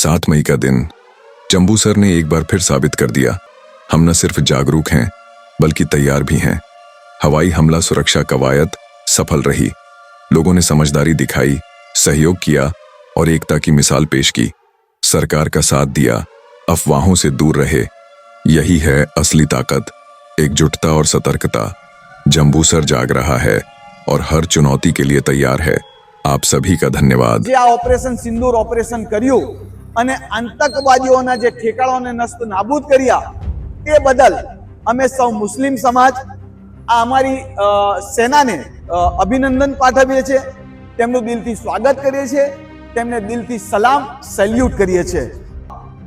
7 मई का दिन जंबूसर ने एक बार फिर साबित कर दिया, हम न सिर्फ जागरूक हैं बल्कि तैयार भी हैं। हवाई हमला सुरक्षा कवायद सफल रही। लोगों ने समझदारी दिखाई, सहयोग किया और एकता की मिसाल पेश की। सरकार का साथ दिया, अफवाहों से दूर रहे। यही है असली ताकत, एकजुटता और सतर्कता। जंबूसर जाग रहा है और हर चुनौती के लिए तैयार है। आप सभी का धन्यवाद। જે આ ઓપરેશન સિંદૂર ઓપરેશન કર્યું અને આતંકવાદીઓના જે ઠેકાણાઓને નસ્ત નાબૂદ કર્યા તે બદલ અમે સૌ મુસ્લિમ સમાજ આ અમારી સેનાને અભિનંદન પાઠવીએ છીએ, તેમનું દિલથી સ્વાગત કરીએ છીએ, તેમને દિલથી સલામ સેલ્યુટ કરીએ છીએ।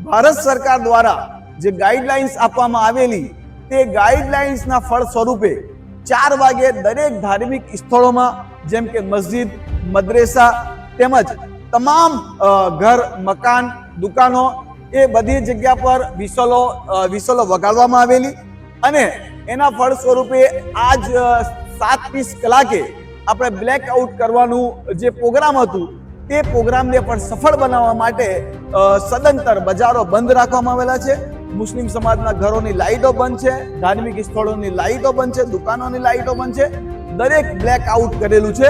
ભારત સરકાર દ્વારા જે ગાઈડલાઇન્સ આપવામાં આવેલી તે ગાઈડલાઇન્સના ફળ સ્વરૂપે 4 વાગે દરેક ધાર્મિક સ્થળોમાં જેમ કે મસ્જિદ, મદ્રેસા તેમજ તમામ ઘર, મકાન, દુકાનો એ બધી જગ્યા પર વિસલો વગાડવામાં આવેલી અને એના ફળ સ્વરૂપે આજ 7:30 કલાકે આપણે બ્લેક આઉટ કરવાનું જે પ્રોગ્રામ હતું તે પ્રોગ્રામને પણ સફળ બનાવવા માટે સદંતર બજારો બંધ રાખવામાં આવેલા છે। મુસ્લિમ સમાજના ઘરોની લાઇટો બંધ છે, ધાર્મિક સ્થળોની લાઇટો બંધ છે, દુકાનોની લાઇટો બંધ છે, દરેક બ્લેક આઉટ કરેલું છે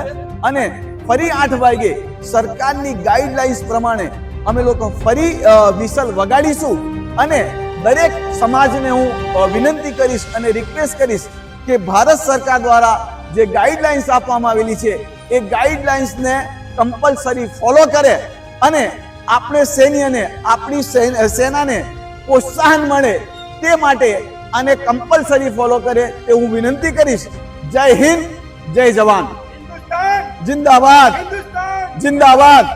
અને ફરી 8 વાગે સરકારની ગાઈડલાઇન્સ પ્રમાણે અમે લોકો ફરી વિસલ વગાડીશું અને દરેક સમાજને હું વિનંતી કરીશ અને રિક્વેસ્ટ કરીશ કે ભારત સરકાર દ્વારા જે ગાઈડલાઇન્સ આપવામાં આવેલી છે એ ગાઈડલાઇન્સને કમ્પલસરી ફોલો કરે અને આપણે સૈન્યને, આપણી સેનાને પ્રોત્સાહન મળે તે માટે આને કમ્પલસરી ફોલો કરે તે હું વિનંતી કરીશ। જય હિન્દ, જય જવાન, જિંદાબાદ, જિંદાબાદ।